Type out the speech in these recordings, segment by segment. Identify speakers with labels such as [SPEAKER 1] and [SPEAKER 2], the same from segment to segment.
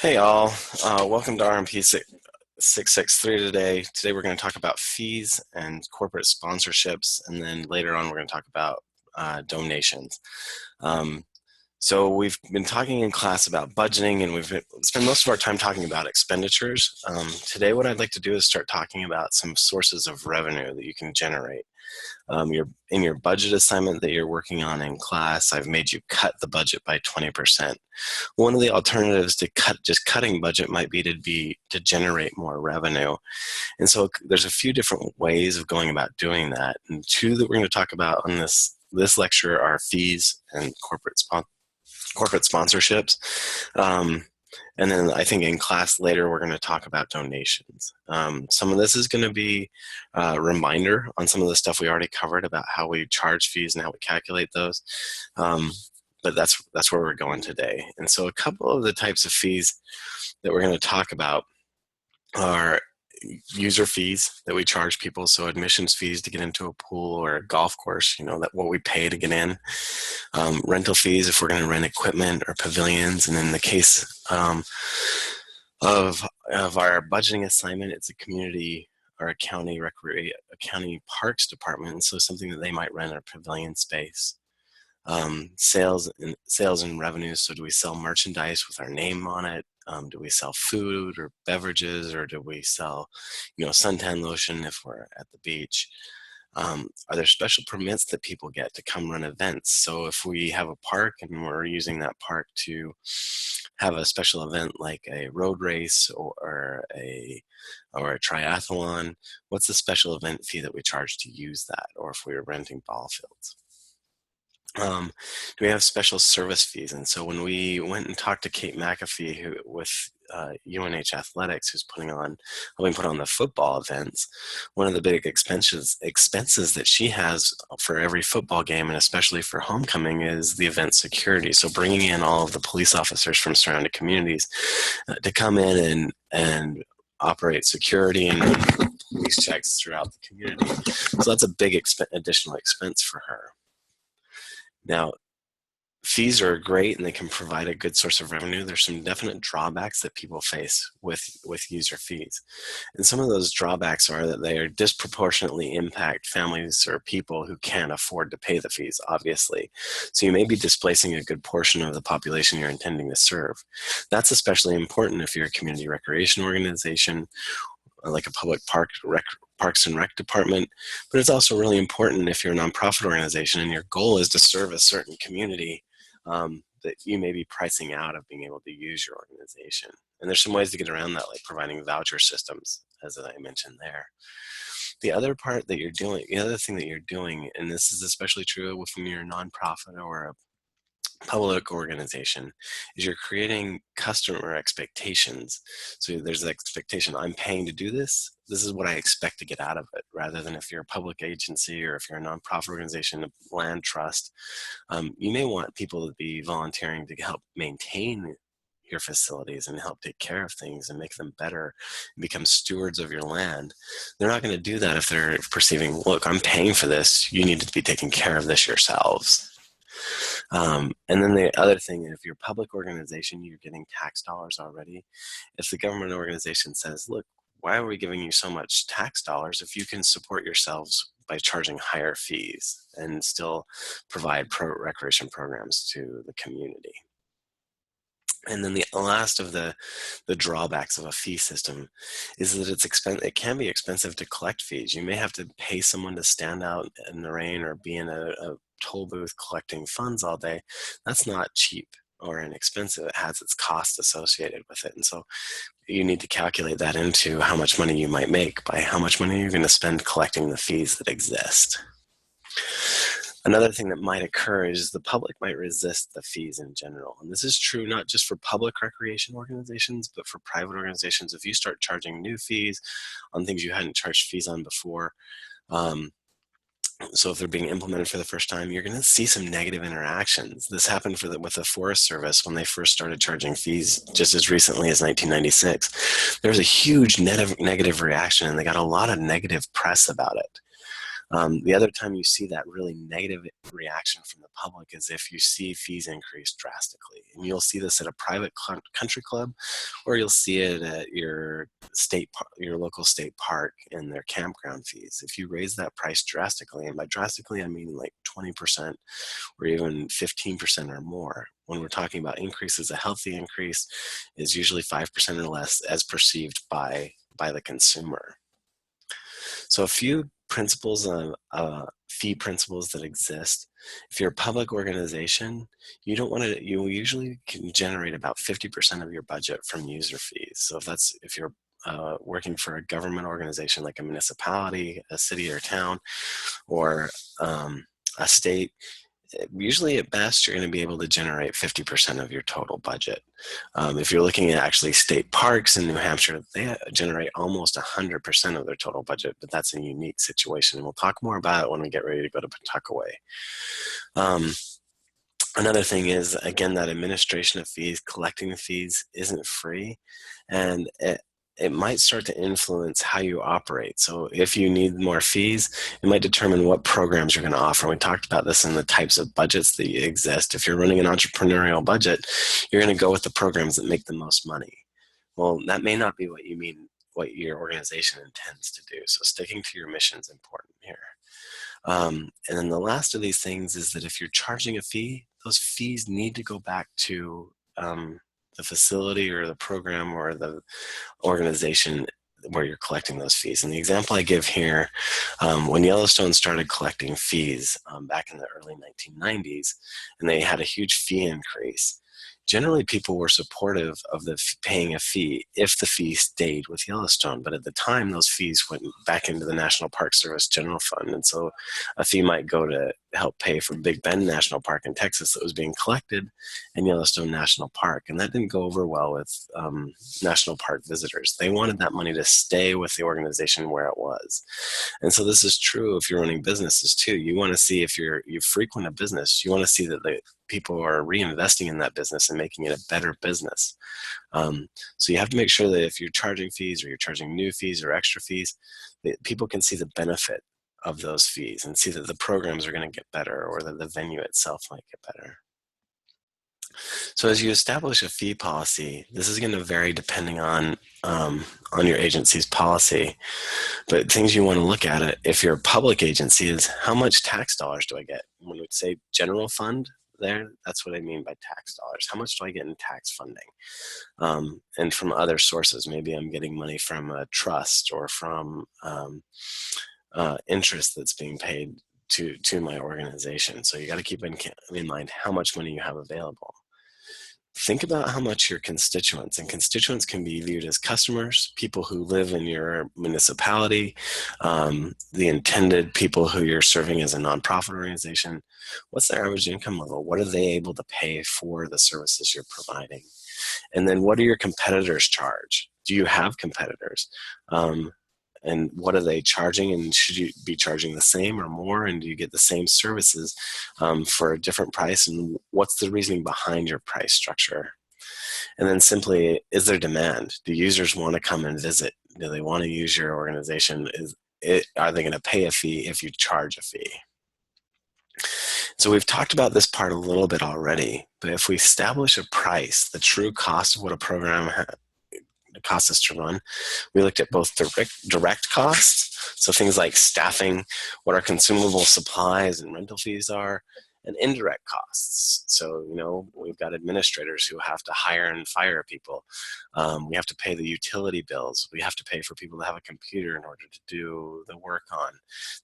[SPEAKER 1] Hey all, welcome to RMP 663 today. Today we're going to talk about fees and corporate sponsorships, and then later on we're going to talk about donations. So we've been talking in class about budgeting, and we've spent most of our time talking about expenditures. Today what I'd like to do is start talking about some sources of revenue that you can generate. In your budget assignment that you're working on in class, I've made you cut the budget by 20%. One of the alternatives to cutting budget might be to generate more revenue. And so there's a few different ways of going about doing that. And two that we're going to talk about on this lecture are fees and corporate sponsorships. And then I think in class later, we're going to talk about donations. Some of this is going to be a reminder on some of the stuff we already covered about how we charge fees and how we calculate those. But that's where we're going today. And so a couple of the types of fees that we're going to talk about are user fees that we charge people, so admissions fees to get into a pool or a golf course, that what we pay to get in. Rental fees if we're going to rent equipment or pavilions, and in the case of our budgeting assignment, it's a community or a county parks department, so something that they might rent a pavilion space. Sales and revenues, so do we sell merchandise with our name on it? Do we sell food or beverages, or do we sell, suntan lotion if we're at the beach? Are there special permits that people get to come run events? So if we have a park and we're using that park to have a special event like a road race or a triathlon, what's the special event fee that we charge to use that? Or if we were renting ball fields? Do we have special service fees? And so when we went and talked to Kate McAfee with UNH Athletics, who's helping put on the football events, one of the big expenses that she has for every football game, and especially for homecoming, is the event security. So bringing in all of the police officers from surrounding communities to come in and operate security and police checks throughout the community. So that's a big additional expense for her. Now, fees are great and they can provide a good source of revenue. There's some definite drawbacks that people face with user fees. And some of those drawbacks are that they disproportionately impact families or people who can't afford to pay the fees, obviously. So you may be displacing a good portion of the population you're intending to serve. That's especially important if you're a community recreation organization, like a public Parks and Rec department, but it's also really important if you're a nonprofit organization and your goal is to serve a certain community that you may be pricing out of being able to use your organization. And there's some ways to get around that, like providing voucher systems, as I mentioned there. The other thing that you're doing, and this is especially true when you're a nonprofit or a public organization, is you're creating customer expectations. So there's the expectation, I'm paying to do this. This is what I expect to get out of it, rather than if you're a public agency or if you're a nonprofit organization, a land trust. You may want people to be volunteering to help maintain your facilities and help take care of things and make them better and become stewards of your land. They're not going to do that if they're perceiving, look, I'm paying for this. You need to be taking care of this yourselves. And then the other thing, if you're a public organization, you're getting tax dollars already. If the government organization says, look, why are we giving you so much tax dollars if you can support yourselves by charging higher fees and still provide recreation programs to the community? And then the last of the drawbacks of a fee system is that it can be expensive to collect fees. You may have to pay someone to stand out in the rain or be in a toll booth collecting funds all day. That's not cheap or inexpensive. It has its cost associated with it. And so you need to calculate that into how much money you might make by how much money you're going to spend collecting the fees that exist. Another thing that might occur is the public might resist the fees in general. And this is true not just for public recreation organizations, but for private organizations. If you start charging new fees on things you hadn't charged fees on before, so if they're being implemented for the first time, you're going to see some negative interactions. This happened with the Forest Service when they first started charging fees just as recently as 1996. There was a huge negative reaction, and they got a lot of negative press about it. The other time you see that really negative reaction from the public is if you see fees increase drastically. And you'll see this at a private country club, or you'll see it at your local state park in their campground fees. If you raise that price drastically, and by drastically I mean like 20% or even 15% or more, when we're talking about increases, a healthy increase is usually 5% or less as perceived by the consumer. So a few principles of fee principles that exist. If you're a public organization, you don't want to. You usually can generate about 50% of your budget from user fees. So if you're working for a government organization like a municipality, a city or town, or a state, usually at best you're going to be able to generate 50% of your total budget. If you're looking at actually state parks in New Hampshire, they generate almost 100% of their total budget, but that's a unique situation. And we'll talk more about it when we get ready to go to Pawtuckaway. Another thing is, again, that administration of fees, collecting the fees isn't free, and it might start to influence how you operate. So if you need more fees, it might determine what programs you're going to offer. We talked about this in the types of budgets that exist. If you're running an entrepreneurial budget, you're going to go with the programs that make the most money. Well, that may not be what you mean, what your organization intends to do. So sticking to your mission is important here. And then the last of these things is that if you're charging a fee, those fees need to go back to the facility or the program or the organization where you're collecting those fees. And the example I give here, when Yellowstone started collecting fees back in the early 1990s, and they had a huge fee increase, generally people were supportive of paying a fee if the fee stayed with Yellowstone. But at the time, those fees went back into the National Park Service General Fund. And so a fee might go to help pay for Big Bend National Park in Texas that was being collected in Yellowstone National Park. And that didn't go over well with national park visitors. They wanted that money to stay with the organization where it was. And so this is true if you're running businesses too. You want to see, if you frequent a business, you want to see that the people are reinvesting in that business and making it a better business. So you have to make sure that if you're charging fees or you're charging new fees or extra fees, that people can see the benefit of those fees and see that the programs are going to get better, or that the venue itself might get better. So as you establish a fee policy, this is going to vary depending on your agency's policy. But things you want to look at it, if you're a public agency, is how much tax dollars do I get? When we say general fund there, that's what I mean by tax dollars. How much do I get in tax funding? And from other sources, maybe I'm getting money from a trust or from interest that's being paid to my organization. So you got to keep in mind how much money you have available. Think about how much your constituents, and constituents can be viewed as customers, people who live in your municipality, the intended people who you're serving as a nonprofit organization. What's their average income level? What are they able to pay for the services you're providing? And then what do your competitors charge? Do you have competitors? And what are they charging, and should you be charging the same or more, and do you get the same services for a different price, and what's the reasoning behind your price structure? And then simply, is there demand? Do users want to come and visit? Do they want to use your organization? Are they going to pay a fee if you charge a fee? So we've talked about this part a little bit already, but if we establish a price, the true cost of what a program costs us to run, we looked at both direct costs, so things like staffing, what our consumable supplies and rental fees are, and indirect costs. So, we've got administrators who have to hire and fire people. We have to pay the utility bills. We have to pay for people to have a computer in order to do the work on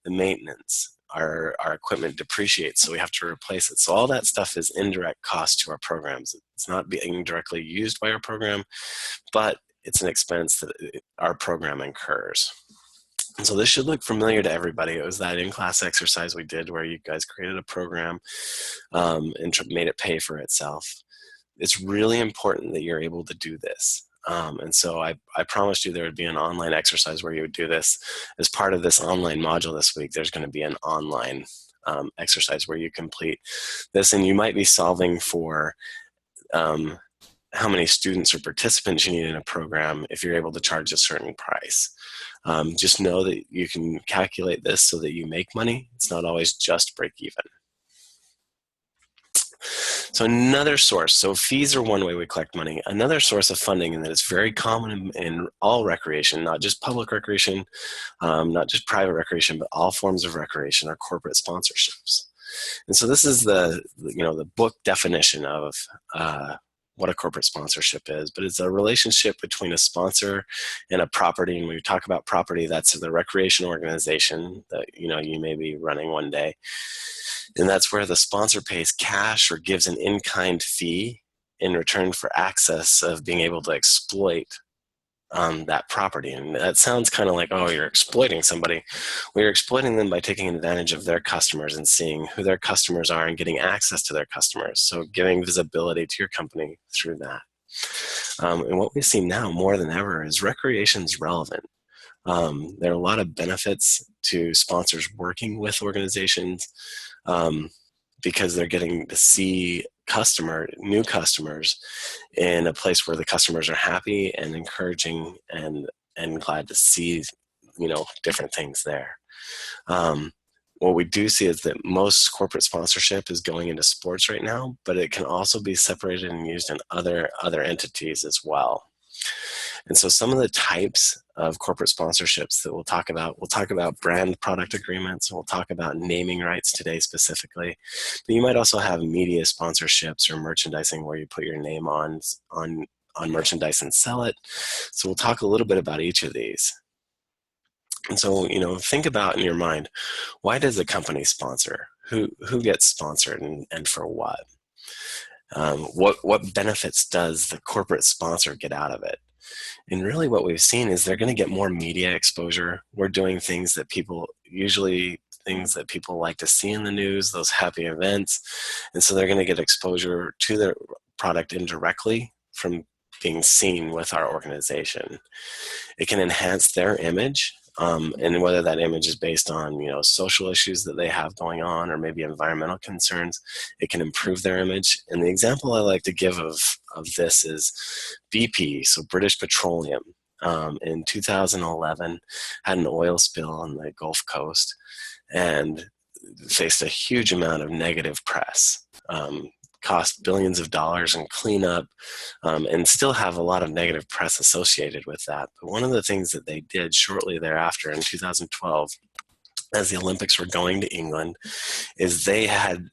[SPEAKER 1] the maintenance. Our equipment depreciates, so we have to replace it. So all that stuff is indirect cost to our programs. It's not being directly used by our program, but it's an expense that our program incurs. And so this should look familiar to everybody. It was that in-class exercise we did where you guys created a program and made it pay for itself. It's really important that you're able to do this. And so I promised you there would be an online exercise where you would do this. As part of this online module this week, there's going to be an online exercise where you complete this, and you might be solving for how many students or participants you need in a program if you're able to charge a certain price. Just know that you can calculate this so that you make money. It's not always just break even. So another source, so fees are one way we collect money. Another source of funding, and that is very common in all recreation, not just public recreation, not just private recreation, but all forms of recreation, are corporate sponsorships. And so this is the book definition of what a corporate sponsorship is, but it's a relationship between a sponsor and a property. And when we talk about property, that's the recreation organization that you may be running one day. And that's where the sponsor pays cash or gives an in-kind fee in return for access of being able to exploit that property. And that sounds kind of like, oh, you're exploiting somebody. Well, you're exploiting them by taking advantage of their customers and seeing who their customers are and getting access to their customers. So giving visibility to your company through that. And what we see now more than ever is recreation's relevant. There are a lot of benefits to sponsors working with organizations because they're getting to see new customers in a place where the customers are happy and encouraging and glad to see different things there. What we do see is that most corporate sponsorship is going into sports right now, but it can also be separated and used in other entities as well. And so some of the types of corporate sponsorships that we'll talk about brand product agreements, and we'll talk about naming rights today specifically. But you might also have media sponsorships or merchandising where you put your name on merchandise and sell it. So we'll talk a little bit about each of these. And so, think about in your mind, why does a company sponsor? Who gets sponsored and for what? What benefits does the corporate sponsor get out of it? And really what we've seen is they're going to get more media exposure. We're doing things that people like to see in the news, those happy events. And so they're going to get exposure to their product indirectly from being seen with our organization. It can enhance their image. And whether that image is based on social issues that they have going on or maybe environmental concerns, it can improve their image. And the example I like to give of this is BP, so British Petroleum, in 2011 had an oil spill on the Gulf Coast and faced a huge amount of negative press. Cost billions of dollars in cleanup, and still have a lot of negative press associated with that. But one of the things that they did shortly thereafter in 2012, as the Olympics were going to England, is they had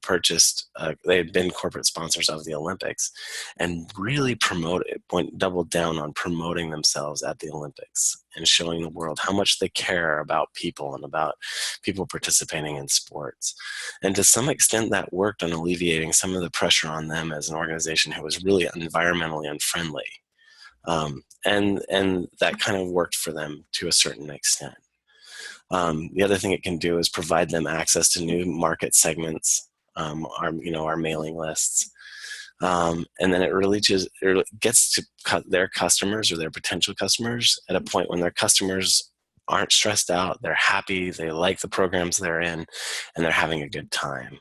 [SPEAKER 1] purchased, they had been corporate sponsors of the Olympics and really doubled down on promoting themselves at the Olympics and showing the world how much they care about people and about people participating in sports. And to some extent that worked on alleviating some of the pressure on them as an organization who was really environmentally unfriendly. And that kind of worked for them to a certain extent. The other thing it can do is provide them access to new market segments, our mailing lists. And then it really gets to cut their customers or their potential customers at a point when their customers aren't stressed out, they're happy, they like the programs they're in, and they're having a good time.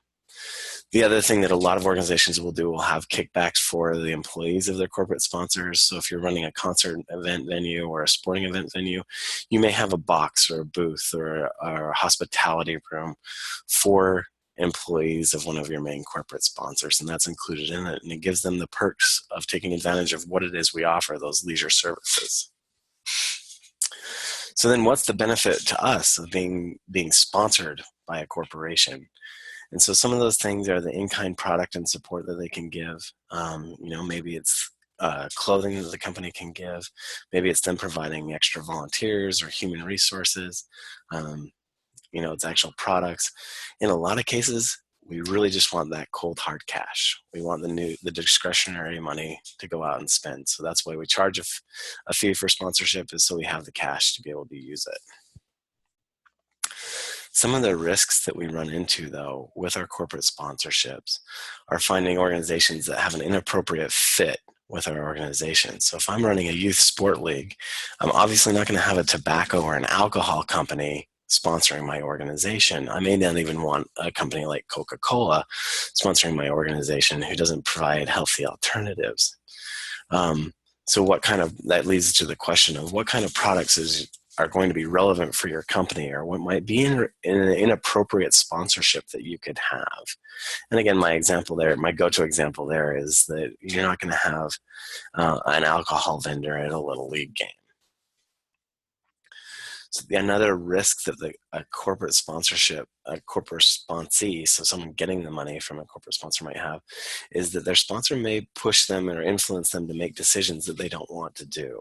[SPEAKER 1] The other thing that a lot of organizations will do will have kickbacks for the employees of their corporate sponsors. So if you're running a concert event venue or a sporting event venue, you may have a box or a booth or a hospitality room for employees of one of your main corporate sponsors, and that's included in it. And it gives them the perks of taking advantage of what it is we offer, those leisure services. So then what's the benefit to us of being sponsored by a corporation? And so some of those things are the in-kind product and support that they can give. Maybe it's clothing that the company can give. Maybe it's them providing extra volunteers or human resources. It's actual products. In a lot of cases, we really just want that cold hard cash. We want the discretionary money to go out and spend. So that's why we charge a fee for sponsorship, is so we have the cash to be able to use it. Some of the risks that we run into, though, with our corporate sponsorships are finding organizations that have an inappropriate fit with our organization. So if I'm running a youth sport league, I'm obviously not going to have a tobacco or an alcohol company sponsoring my organization. I may not even want a company like Coca-Cola sponsoring my organization who doesn't provide healthy alternatives. So that leads to the question of what kind of products are going to be relevant for your company, or what might be in an inappropriate sponsorship that you could have. And again, my go-to example there is that you're not going to have an alcohol vendor at a Little League game. So another risk that a corporate sponsorship, a corporate sponsee, so someone getting the money from a corporate sponsor might have, is that their sponsor may push them or influence them to make decisions that they don't want to do.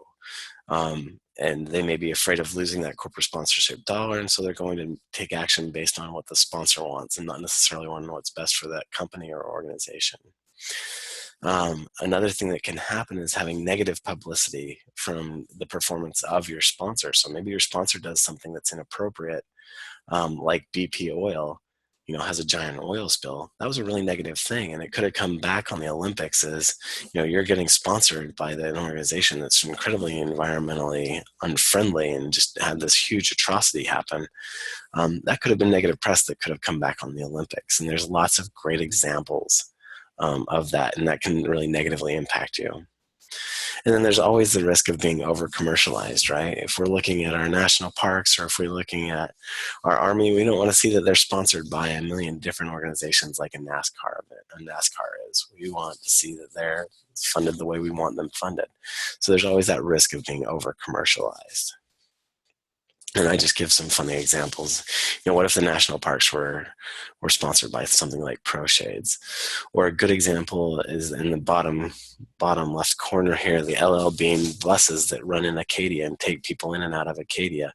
[SPEAKER 1] And they may be afraid of losing that corporate sponsorship dollar, and so they're going to take action based on what the sponsor wants and not necessarily on what's best for that company or organization. Another thing that can happen is having negative publicity from the performance of your sponsor. So maybe your sponsor does something that's inappropriate, like BP Oil, has a giant oil spill. That was a really negative thing, and it could have come back on the Olympics as, you're getting sponsored by an organization that's incredibly environmentally unfriendly and just had this huge atrocity happen. That could have been negative press that could have come back on the Olympics, and there's lots of great examples of that, and that can really negatively impact you. And then there's always the risk of being over commercialized, right? If we're looking at our national parks, or if we're looking at our Army, we don't want to see that they're sponsored by a million different organizations like a NASCAR is. We want to see that they're funded the way we want them funded. So there's always that risk of being over commercialized. And I just give some funny examples. What if the national parks were sponsored by something like ProShades? Or a good example is in the bottom left corner here, the LL Bean buses that run in Acadia and take people in and out of Acadia.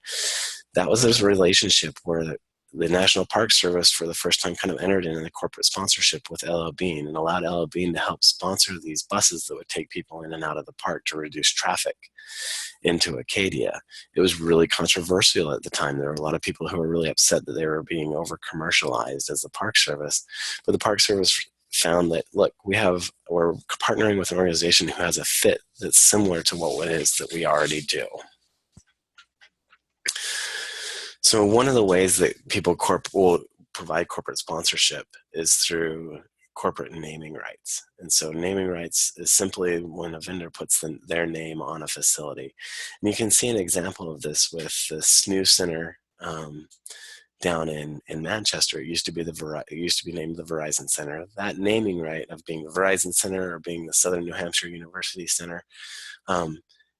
[SPEAKER 1] That was this relationship where the National Park Service for the first time kind of entered in a corporate sponsorship with LL Bean and allowed LL Bean to help sponsor these buses that would take people in and out of the park to reduce traffic into Acadia. It was really controversial at the time. There were a lot of people who were really upset that they were being over commercialized as the Park Service. But the Park Service found that, look, we're partnering with an organization who has a fit that's similar to what it is that we already do. So one of the ways that people will provide corporate sponsorship is through corporate naming rights. And so naming rights is simply when a vendor puts their name on a facility. And you can see an example of this with the SNU Center down in Manchester. It used to be named the Verizon Center. That naming right of being the Verizon Center or being the Southern New Hampshire University Center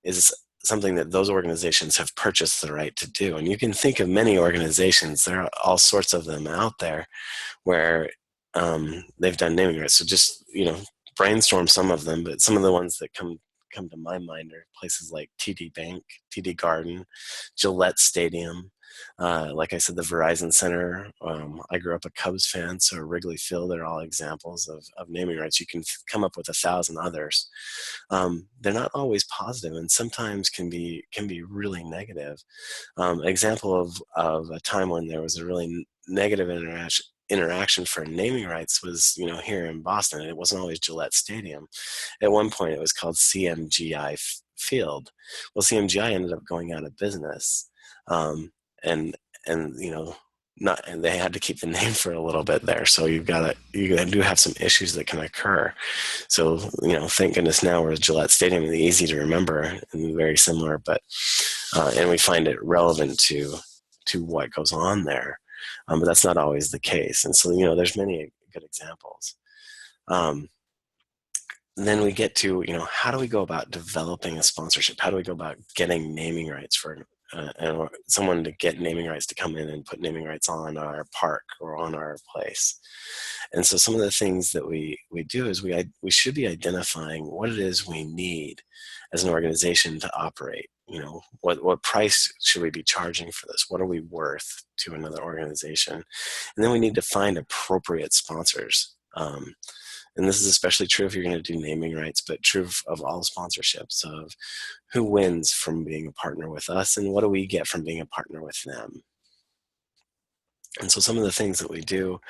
[SPEAKER 1] is something that those organizations have purchased the right to do. And you can think of many organizations, there are all sorts of them out there where they've done naming rights. So just, brainstorm some of them, but some of the ones that come to my mind are places like TD Bank, TD Garden, Gillette Stadium. Like I said, the Verizon Center. I grew up a Cubs fan, so Wrigley Field are all examples of naming rights. You can come up with 1,000 others. They're not always positive, and sometimes can be really negative. Example of a time when there was a really negative interaction for naming rights was, here in Boston. It wasn't always Gillette Stadium. At one point, it was called CMGI Field. Well, CMGI ended up going out of business. And they had to keep the name for a little bit there. So you do have some issues that can occur. So, thank goodness now we're at Gillette Stadium, and easy to remember and very similar, but, and we find it relevant to what goes on there. But that's not always the case. And so, there's many good examples. Then we get to, how do we go about developing a sponsorship? How do we go about getting naming rights for someone to get naming rights to come in and put naming rights on our park or on our place? And so some of the things that we do is we should be identifying what it is we need as an organization to operate. What price should we be charging for this? What are we worth to another organization? And then we need to find appropriate sponsors. And this is especially true if you're going to do naming rights, but true of all sponsorships, of who wins from being a partner with us and what do we get from being a partner with them. And so some of the things that we do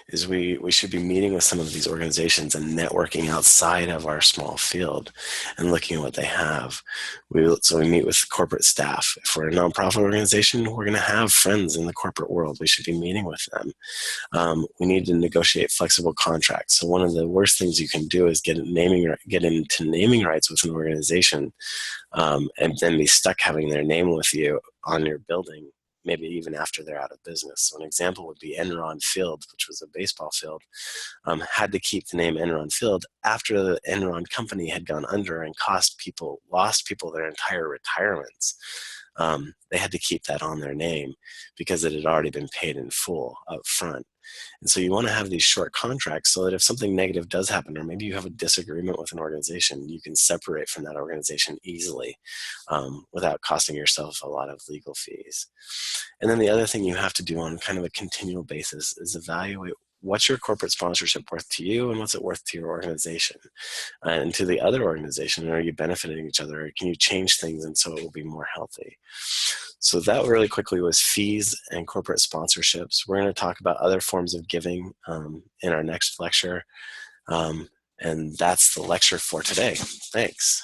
[SPEAKER 1] is we should be meeting with some of these organizations and networking outside of our small field and looking at what they have. So we meet with corporate staff. If we're a nonprofit organization, we're going to have friends in the corporate world. We should be meeting with them. We need to negotiate flexible contracts. So one of the worst things you can do is get into naming rights with an organization, and then be stuck having their name with you on your building, maybe even after they're out of business. So an example would be Enron Field, which was a baseball field, had to keep the name Enron Field after the Enron company had gone under and lost people their entire retirements. They had to keep that on their name because it had already been paid in full up front. And so you want to have these short contracts so that if something negative does happen, or maybe you have a disagreement with an organization, you can separate from that organization easily, without costing yourself a lot of legal fees. And then the other thing you have to do on kind of a continual basis is evaluate what's your corporate sponsorship worth to you and what's it worth to your organization and to the other organization. Are you benefiting each other? Or can you change things and so it will be more healthy? So that really quickly was fees and corporate sponsorships. We're going to talk about other forms of giving in our next lecture. And that's the lecture for today. Thanks.